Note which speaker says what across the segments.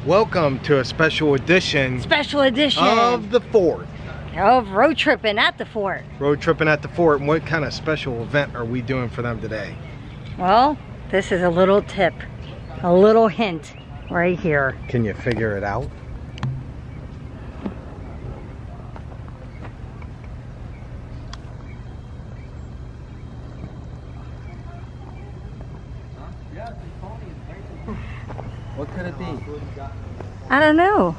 Speaker 1: Welcome to a special edition of the fort.
Speaker 2: Of road tripping at the fort.
Speaker 1: Road tripping at the fort. And what kind of special event are we doing for them today?
Speaker 2: Well, this is a little tip, a little hint right here.
Speaker 1: Can you figure it out? What could it be?
Speaker 2: I don't know.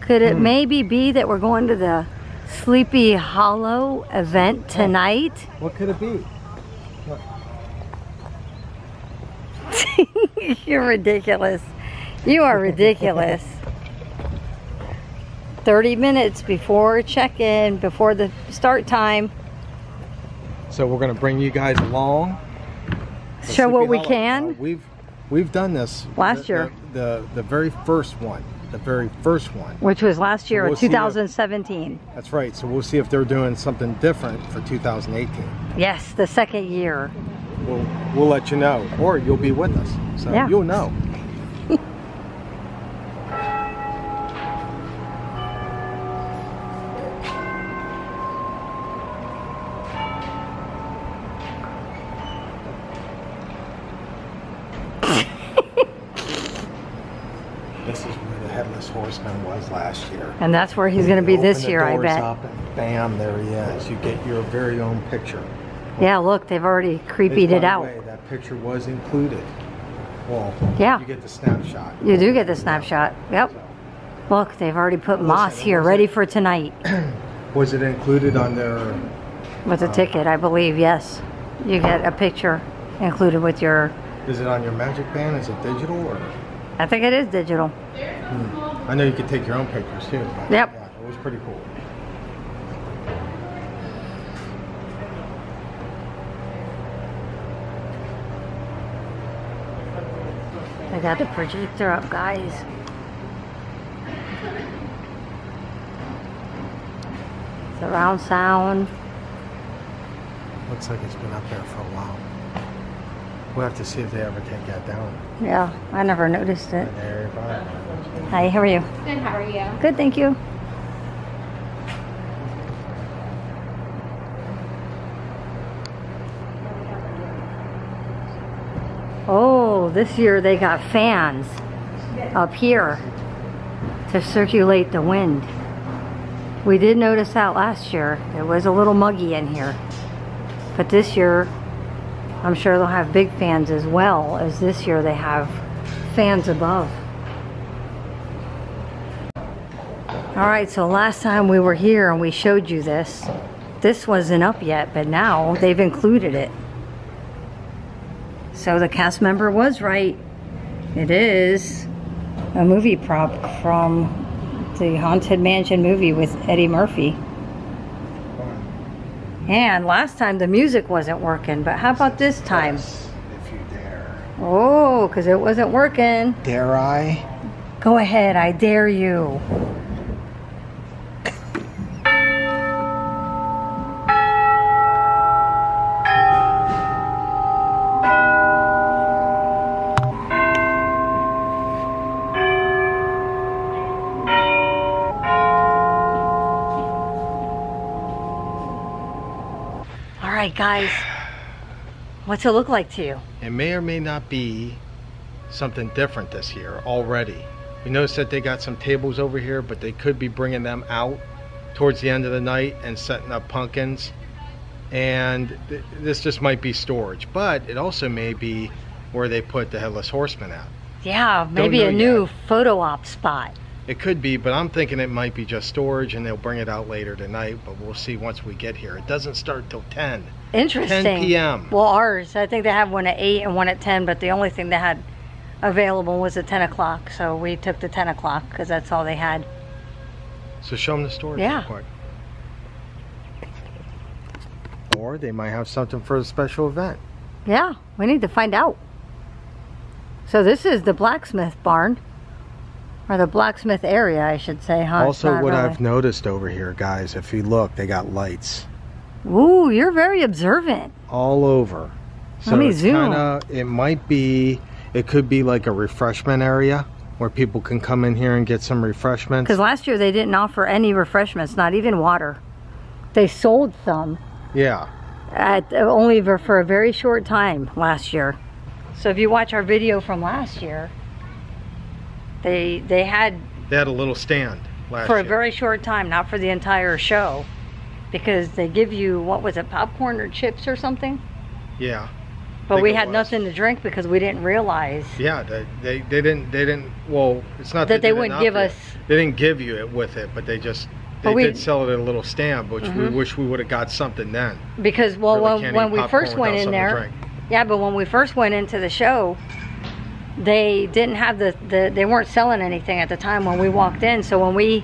Speaker 2: Could it maybe be that we're going to the Sleepy Hollow event tonight?
Speaker 1: What could it be?
Speaker 2: You're ridiculous. You are ridiculous. 30 minutes before check-in, before the start time.
Speaker 1: So we're going to bring you guys along.
Speaker 2: Show what we can.
Speaker 1: We've done this
Speaker 2: last year.
Speaker 1: The very first one. The very first one.
Speaker 2: Which was last year, so 2017.
Speaker 1: That's right. So we'll see if they're doing something different for 2018.
Speaker 2: Yes, the second year.
Speaker 1: We'll let you know. Or you'll be with us. So yeah. You'll know. This is where the Headless Horseman was last year.
Speaker 2: And that's where he's going to be this year, I bet.
Speaker 1: Up and bam, there he is. You get your very own picture.
Speaker 2: Yeah, look, they've already creepied it out.
Speaker 1: By the way, that picture was included. Well,
Speaker 2: yeah.
Speaker 1: You get the snapshot.
Speaker 2: You do get the snapshot. Yep. So, look, they've already put moss here, ready for tonight.
Speaker 1: Was it included on their...
Speaker 2: With a ticket, I believe, yes. You get a picture included with your...
Speaker 1: Is it on your Magic Band? Is it digital or...
Speaker 2: I think it is digital.
Speaker 1: I know you could take your own pictures too. But
Speaker 2: yep.
Speaker 1: Yeah, it was pretty cool.
Speaker 2: I got the projector up, guys. Surround sound.
Speaker 1: Looks like it's been up there for a while. We'll have to see if they ever take that down.
Speaker 2: Yeah, I never noticed it.
Speaker 1: There,
Speaker 2: hi, how are you?
Speaker 3: Good, how are you?
Speaker 2: Good, thank you. Oh, this year they got fans up here to circulate the wind. We did notice that last year. It was a little muggy in here. But this year, I'm sure they'll have big fans as well as this year they have fans above. Alright, so last time we were here and we showed you this, this wasn't up yet, but now they've included it. So the cast member was right. It is a movie prop from the Haunted Mansion movie with Eddie Murphy. And last time the music wasn't working, but how about this time?
Speaker 1: Yes, if you dare.
Speaker 2: Oh, because it wasn't working.
Speaker 1: Dare I?
Speaker 2: Go ahead, I dare you. Alright guys, what's it look like to you?
Speaker 1: It may or may not be something different this year already. We noticed that they got some tables over here, but they could be bringing them out towards the end of the night and setting up pumpkins. And this just might be storage, but it also may be where they put the Headless Horseman out.
Speaker 2: Yeah, maybe a new photo op spot.
Speaker 1: It could be, but I'm thinking it might be just storage and they'll bring it out later tonight, but we'll see once we get here. It doesn't start till 10.
Speaker 2: Interesting.
Speaker 1: 10 p.m.
Speaker 2: Well, ours, I think they have one at 8 and one at 10, but the only thing they had available was at 10 o'clock, so we took the 10 o'clock because that's all they had.
Speaker 1: So show them the storage real quick. Or they might have something for a special event.
Speaker 2: Yeah, we need to find out. So this is the blacksmith barn. Or the blacksmith area, I should say, huh?
Speaker 1: Also, what I've noticed over here, guys, if you look, they got lights.
Speaker 2: Ooh, you're very observant.
Speaker 1: All over. So
Speaker 2: let me zoom.
Speaker 1: It might be, it could be like a refreshment area where people can come in here and get some refreshments.
Speaker 2: Because last year they didn't offer any refreshments, not even water. They sold some.
Speaker 1: Yeah.
Speaker 2: Only for a very short time last year. So if you watch our video from last year, they had
Speaker 1: a little stand last
Speaker 2: for
Speaker 1: year.
Speaker 2: a very short time, not for the entire show, because they give you, what was it, popcorn or chips or something?
Speaker 1: Yeah.
Speaker 2: But we had nothing to drink because we didn't realize.
Speaker 1: Yeah, they didn't. Well, it's not
Speaker 2: that they wouldn't give us.
Speaker 1: They didn't give you it with it, but they did sell it at a little stand, which we wish we would have got something then.
Speaker 2: Because when we first went in there, yeah, but when we first went into the show, they didn't have they weren't selling anything at the time when we walked in. So when we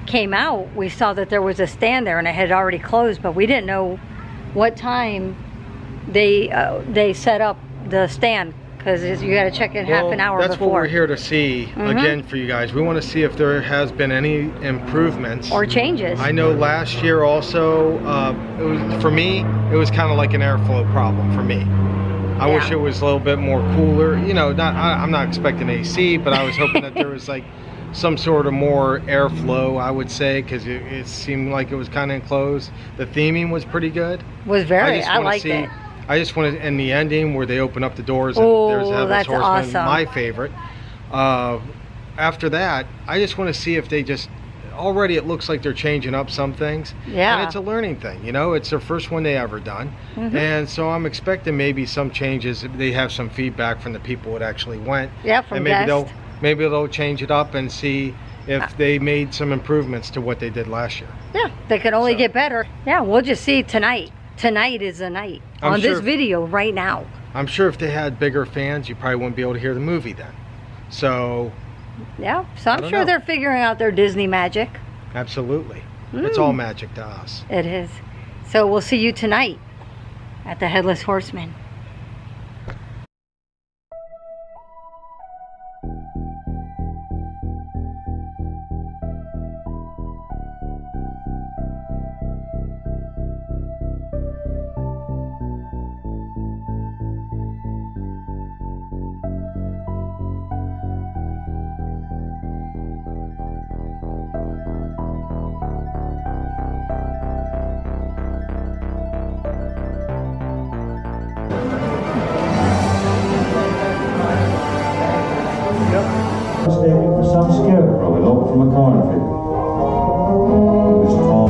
Speaker 2: came out, we saw that there was a stand there and it had already closed, but we didn't know what time they set up the stand, because you got to check in half an hour before.
Speaker 1: That's what we're here to see again for you guys. We want to see if there has been any improvements
Speaker 2: or changes.
Speaker 1: I know last year also, for me, it was kind of like an airflow problem for me. I wish it was a little bit more cooler. You know, I'm not expecting AC, but I was hoping that there was like some sort of more airflow, I would say, because it seemed like it was kind of enclosed. The theming was pretty good. I liked it. I just wanted, in the ending where they open up the doors and there's a Headless Horseman, awesome. My favorite. After that, I just want to see if they just, already it looks like they're changing up some things.
Speaker 2: Yeah.
Speaker 1: And it's a learning thing, you know, it's their first one they ever done. And so I'm expecting maybe some changes. They have some feedback from the people that actually went.
Speaker 2: Yeah, from
Speaker 1: and maybe they'll change it up and see if they made some improvements to what they did last year.
Speaker 2: Yeah, they could only get better. Yeah, we'll just see tonight. Tonight is the night. On this video right now. I'm
Speaker 1: sure if they had bigger fans, you probably wouldn't be able to hear the movie then. So
Speaker 2: yeah, so I'm sure they're figuring out their Disney magic.
Speaker 1: Absolutely. It's all magic to us.
Speaker 2: It is. So we'll see you tonight at the Headless Horseman.
Speaker 3: Mistaken for some scarecrow eloped from a cornfield. This tall.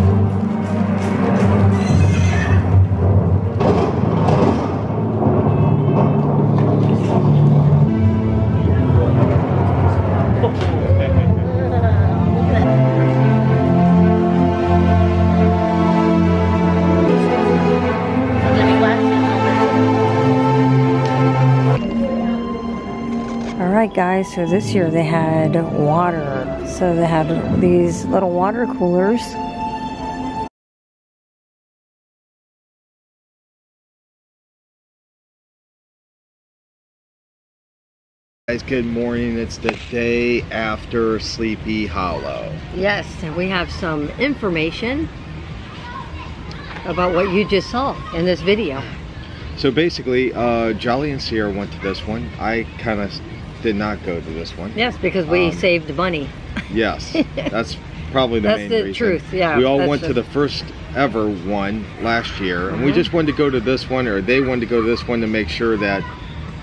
Speaker 2: Alright guys, so this year they had water. So they had these little water coolers.
Speaker 1: Guys, good morning. It's the day after Sleepy Hollow.
Speaker 2: Yes, and we have some information about what you just saw in this video.
Speaker 1: So basically, Jolly and Sierra went to this one. I kind of did not go to this one.
Speaker 2: Yes, because we saved money.
Speaker 1: Yes, that's probably the main reason. That's the truth,
Speaker 2: yeah.
Speaker 1: We all went to the first ever one last year, and we just wanted to go to this one, or they wanted to go to this one to make sure that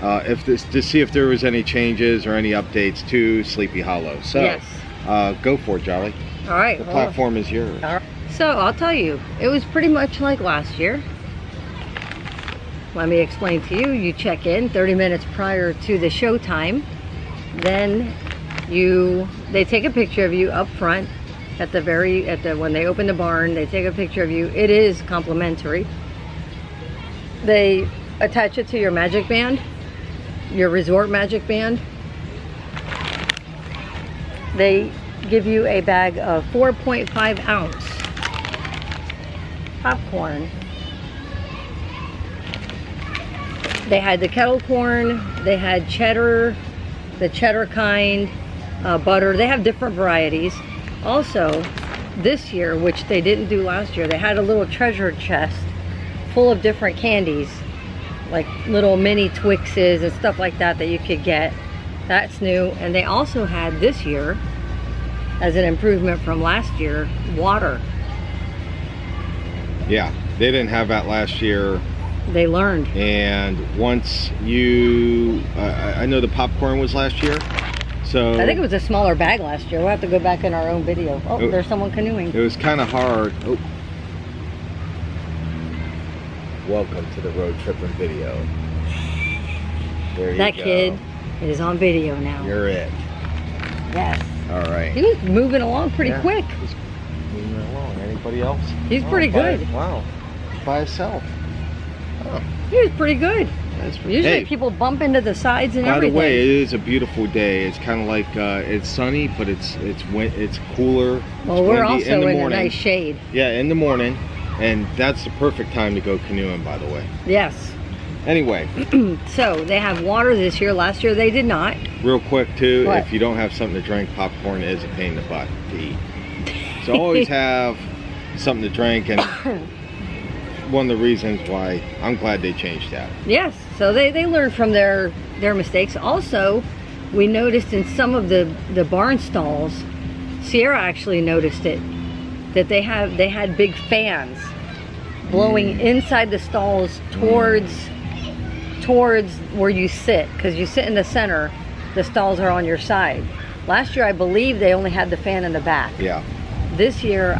Speaker 1: to see if there was any changes or any updates to Sleepy Hollow. So, yes. Go for it, Jolly.
Speaker 2: All right.
Speaker 1: The platform is yours.
Speaker 2: All right. So I'll tell you, it was pretty much like last year. Let me explain to you. You check in 30 minutes prior to the show time. Then they take a picture of you up front when they open the barn. They take a picture of you. It is complimentary. They attach it to your magic band, your resort magic band. They give you a bag of 4.5 ounce popcorn. They had the kettle corn, they had cheddar, the cheddar kind, butter. They have different varieties. Also, this year, which they didn't do last year, they had a little treasure chest full of different candies, like little mini Twixes and stuff like that you could get. That's new. And they also had this year, as an improvement from last year, water.
Speaker 1: Yeah, they didn't have that last year.
Speaker 2: They learned.
Speaker 1: And once you, I know the popcorn was last year. So
Speaker 2: I think it was a smaller bag last year. We'll have to go back in our own video. Oh, there's someone canoeing.
Speaker 1: It was kind of hard. Oh. Welcome to the Road Trippin video. There you go.
Speaker 2: That kid is on video now.
Speaker 1: You're it.
Speaker 2: Yes.
Speaker 1: All right.
Speaker 2: He was moving along pretty quick.
Speaker 1: He's moving along. Anybody else?
Speaker 2: He's pretty good.
Speaker 1: Wow. By himself. Oh.
Speaker 2: He was pretty good. Usually people bump into the sides and everything.
Speaker 1: By the way, it is a beautiful day. It's kind of like it's sunny, but it's cooler.
Speaker 2: Well, we're also in a nice shade.
Speaker 1: Yeah, in the morning, and that's the perfect time to go canoeing, by the way.
Speaker 2: Yes.
Speaker 1: Anyway.
Speaker 2: So they have water this year. Last year they did not.
Speaker 1: Real quick too,
Speaker 2: what?
Speaker 1: If you don't have something to drink, popcorn is a pain in the butt to eat. So always have something to drink, and one of the reasons why I'm glad they changed that.
Speaker 2: Yes, so they learned from their mistakes. Also, we noticed in some of the barn stalls, Sierra actually noticed it, that they had big fans blowing inside the stalls towards where you sit, because you sit in the center, the stalls are on your side. Last year I believe they only had the fan in the back.
Speaker 1: Yeah.
Speaker 2: This year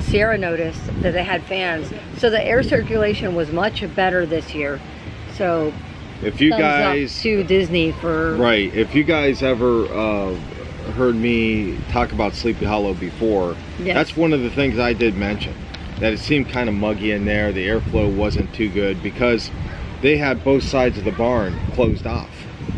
Speaker 2: Sierra noticed that they had fans, so the air circulation was much better this year. So
Speaker 1: if you
Speaker 2: thumbs
Speaker 1: guys
Speaker 2: up to Disney for
Speaker 1: right, if you guys ever heard me talk about Sleepy Hollow before,
Speaker 2: yes.
Speaker 1: That's one of the things I did mention, that it seemed kind of muggy in there. The airflow wasn't too good because they had both sides of the barn closed off.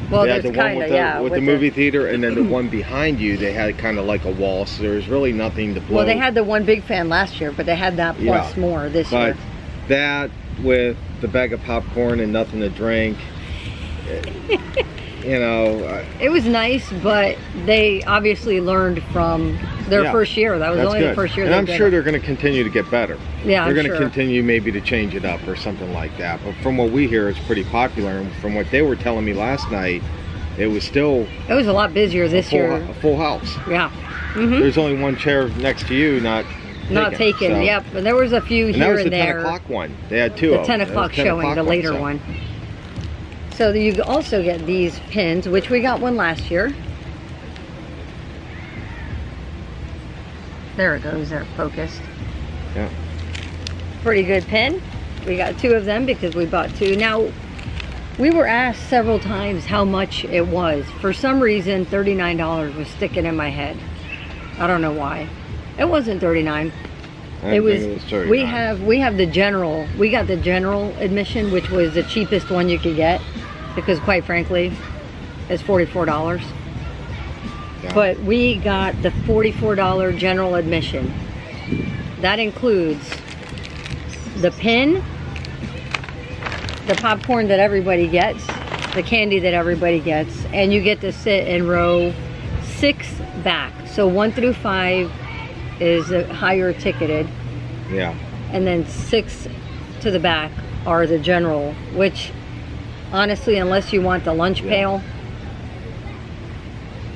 Speaker 2: Well,
Speaker 1: they had the one with the movie theater, and then the one behind you, they had kind of like a wall, so there was really nothing to blow.
Speaker 2: Well, they had the one big fan last year, but they had that plus more this year.
Speaker 1: But that with the bag of popcorn and nothing to drink, you know.
Speaker 2: It was nice, but they obviously learned from their first year. That was only the first year.
Speaker 1: And I'm sure they're going to continue to get better.
Speaker 2: Yeah,
Speaker 1: they're going to continue maybe to change it up or something like that. But from what we hear, it's pretty popular. And from what they were telling me last night, it was a lot busier this year. A full house.
Speaker 2: Yeah.
Speaker 1: There's only one chair next to you, not taken.
Speaker 2: So. Yep. And there was a few here and there.
Speaker 1: That was the 10 o'clock one. They had two.
Speaker 2: The 10 o'clock showing, the later one. So you also get these pins, which we got one last year. There it goes, they're focused.
Speaker 1: Yeah.
Speaker 2: Pretty good pin. We got two of them because we bought two. Now, we were asked several times how much it was. For some reason, $39 was sticking in my head. I don't know why. It wasn't $39. It was $39. We have the general. We got the general admission, which was the cheapest one you could get, because quite frankly, it's $44. Yeah. But we got the $44 general admission. That includes the pin, the popcorn that everybody gets, the candy that everybody gets, and you get to sit in row 6 back. So 1 through 5 is a higher ticketed.
Speaker 1: Yeah.
Speaker 2: And then 6 to the back are the general, which honestly, unless you want the lunch pail,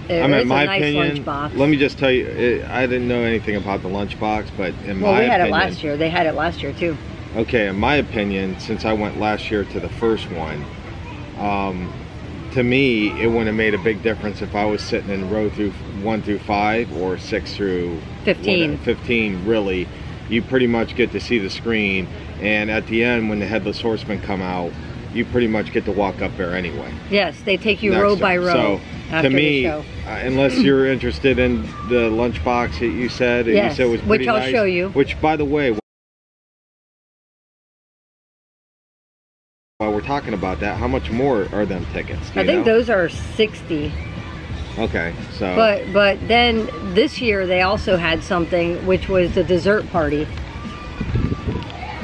Speaker 1: in my opinion, let me just tell you, I didn't know anything about the lunchbox, but in my opinion... Well, we had it last year. They had it last year, too. Okay, in my opinion, since I went last year to the first one, to me, it wouldn't have made a big difference if I was sitting in row 1 through 5 or 6 through
Speaker 2: 15.
Speaker 1: 15, really. You pretty much get to see the screen, and at the end, when the Headless Horsemen come out, you pretty much get to walk up there anyway.
Speaker 2: Yes, they take you row by row.
Speaker 1: So, to me, unless you're interested in the lunchbox that you said, and you said it was pretty nice,
Speaker 2: which I'll show you.
Speaker 1: Which, by the way, while we're talking about that, how much more are them tickets?
Speaker 2: I think those are 60.
Speaker 1: Okay, so.
Speaker 2: But then this year they also had something, which was the dessert party.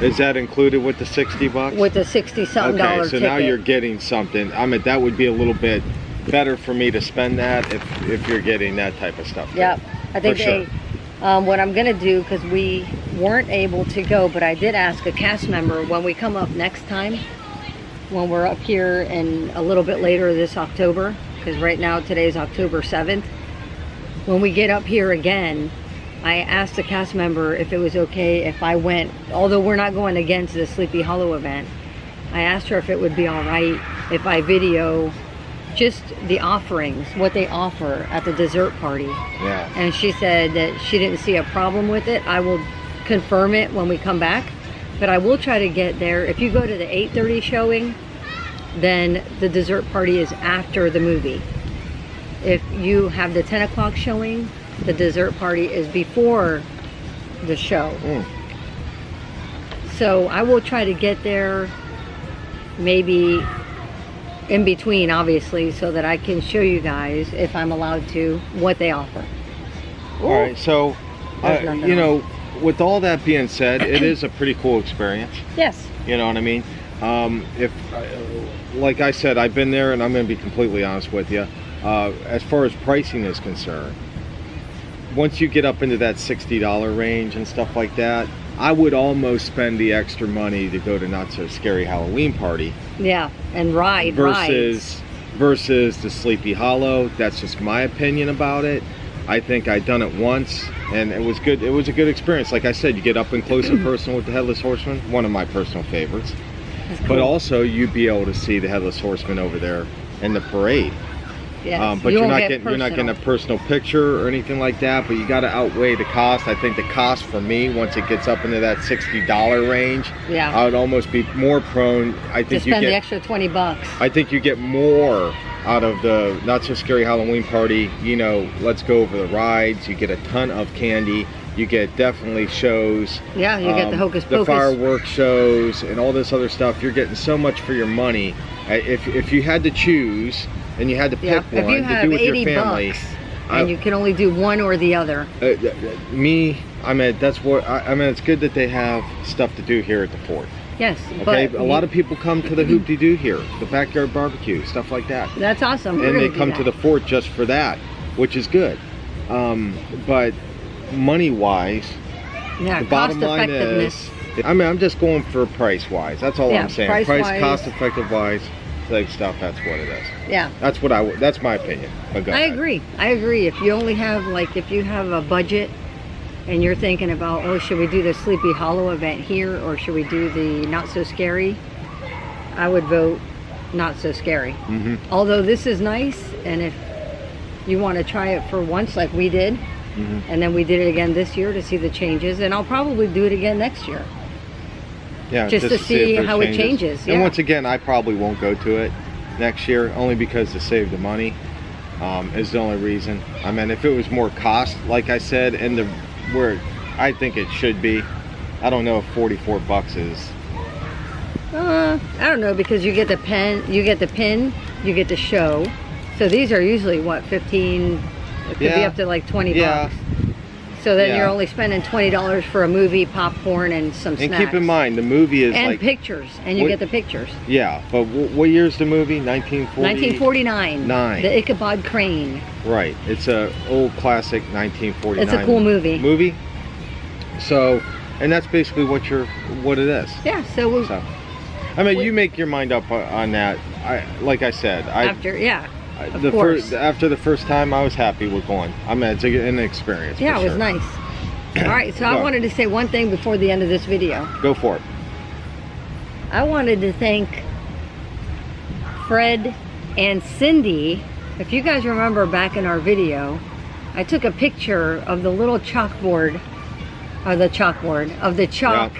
Speaker 1: Is that included with the $60?
Speaker 2: With the $60-something ticket.
Speaker 1: So now you're getting something. I mean, that would be a little bit better for me to spend that if you're getting that type of stuff.
Speaker 2: Yep. I think what I'm going to do, because we weren't able to go, but I did ask a cast member when we come up next time, when we're up here and a little bit later this October, because right now today's October 7th. When we get up here again, I asked a cast member if it was okay if I went, although we're not going again to the Sleepy Hollow event. I asked her if it would be all right if I video just the offerings, what they offer at the dessert party.
Speaker 1: Yeah.
Speaker 2: And she said that she didn't see a problem with it. I will confirm it when we come back, but I will try to get there. If you go to the 8:30 showing, then the dessert party is after the movie. If you have the 10 o'clock showing, the dessert party is before the show. So I will try to get there maybe in between, obviously, so that I can show you guys, if I'm allowed to, what they offer.
Speaker 1: All right, so you know, with all that being said, it is a pretty cool experience.
Speaker 2: Yes.
Speaker 1: You know what I mean? Like I said, I've been there, and I'm going to be completely honest with you. As far as pricing is concerned, once you get up into that $60 range and stuff like that, I would almost spend the extra money to go to Not So Scary Halloween Party.
Speaker 2: Yeah, and ride
Speaker 1: versus the Sleepy Hollow. That's just my opinion about it. I think I'd done it once, and it was good. It was a good experience. Like I said, you get up and close and personal with the Headless Horseman, one of my personal favorites. Cool. But also, you'd be able to see the Headless Horseman over there in the parade.
Speaker 2: Yes,
Speaker 1: but you're not getting a personal picture or anything like that. But you got to outweigh the cost. I think the cost for me, once it gets up into that $60 range,
Speaker 2: yeah,
Speaker 1: I would almost be more prone. I think
Speaker 2: to spend the extra $20.
Speaker 1: I think you get more out of the Not So Scary Halloween Party. You know, let's go over the rides. You get a ton of candy. You get definitely shows.
Speaker 2: Yeah, you get the Hocus Pocus,
Speaker 1: the fireworks shows, and all this other stuff. You're getting so much for your money. If you had to choose, and you had to pick one to do with your family,
Speaker 2: and you can only do one or the other.
Speaker 1: I mean, that's what I mean. It's good that they have stuff to do here at the fort.
Speaker 2: Yes,
Speaker 1: okay. But a lot of people come to the hoop-de-doo here, the backyard barbecue, stuff like that.
Speaker 2: That's awesome.
Speaker 1: And they come to the fort just for that, which is good. But money-wise,
Speaker 2: yeah,
Speaker 1: the bottom line is, I mean, I'm just going for price-wise. That's all I'm saying. Price, cost-effective-wise, like stuff. That's what it is.
Speaker 2: Yeah.
Speaker 1: That's my opinion.
Speaker 2: I agree. I agree. If you only have, like, if you have a budget and you're thinking about, oh, should we do the Sleepy Hollow event here, or should we do the Not So Scary, I would vote Not So Scary. Although this is nice, and if you want to try it for once like we did, and then we did it again this year to see the changes, and I'll probably do it again next year.
Speaker 1: Yeah,
Speaker 2: just to see how it changes.
Speaker 1: And once again, I probably won't go to it next year, only because to save the money is the only reason. I mean, if it was more cost, like I said, and where I think it should be, I don't know if 44 bucks is.
Speaker 2: I don't know, because you get the pen, you get the show. So these are usually what, 15? It could be up to like 20 bucks. So then you're only spending $20 for a movie, popcorn, and some snacks. And
Speaker 1: keep in mind, the movie is
Speaker 2: and pictures, and you get the pictures. Yeah,
Speaker 1: but what year's the movie? 1949.
Speaker 2: The Ichabod Crane.
Speaker 1: Right. It's a old classic 1949.
Speaker 2: It's a cool movie.
Speaker 1: So, and that's basically what it is.
Speaker 2: Yeah. So
Speaker 1: I mean, you make your mind up on that. Like I said, after the first time, I was happy with going. I mean, it's an experience.
Speaker 2: Yeah, it was nice. All right, so I wanted to say one thing before the end of this video.
Speaker 1: Go for it.
Speaker 2: I wanted to thank Fred and Cindy. If you guys remember back in our video, I took a picture of the little chalkboard, of the chalk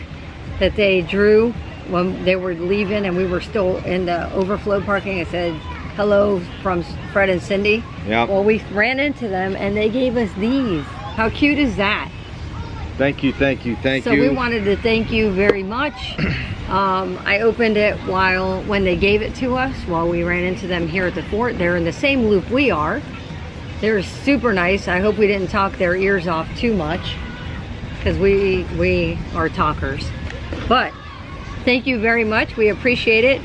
Speaker 2: that they drew when they were leaving and we were still in the overflow parking. I said, hello from Fred and Cindy.
Speaker 1: Yeah.
Speaker 2: Well, we ran into them and they gave us these. How cute is that?
Speaker 1: Thank you.
Speaker 2: So we wanted to thank you very much. I opened it when they gave it to us, while we ran into them here at the fort. They're in the same loop we are. They're super nice. I hope we didn't talk their ears off too much, because we are talkers. But thank you very much. We appreciate it.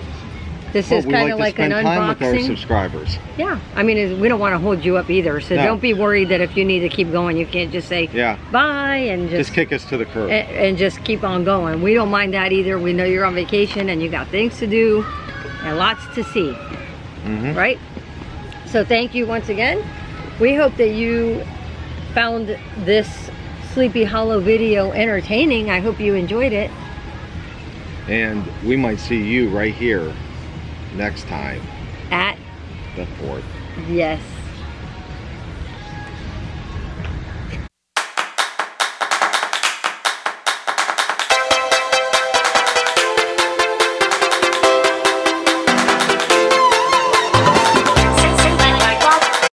Speaker 2: This is kind of like an unboxing.
Speaker 1: Time with our subscribers.
Speaker 2: Yeah, I mean, we don't want to hold you up either, so don't be worried that if you need to keep going, you can't just say bye and just
Speaker 1: kick us to the curb
Speaker 2: and just keep on going. We don't mind that either. We know you're on vacation and you got things to do and lots to see, right? So thank you once again. We hope that you found this Sleepy Hollow video entertaining. I hope you enjoyed it.
Speaker 1: And we might see you right here next time
Speaker 2: At
Speaker 1: the fort.
Speaker 2: yes.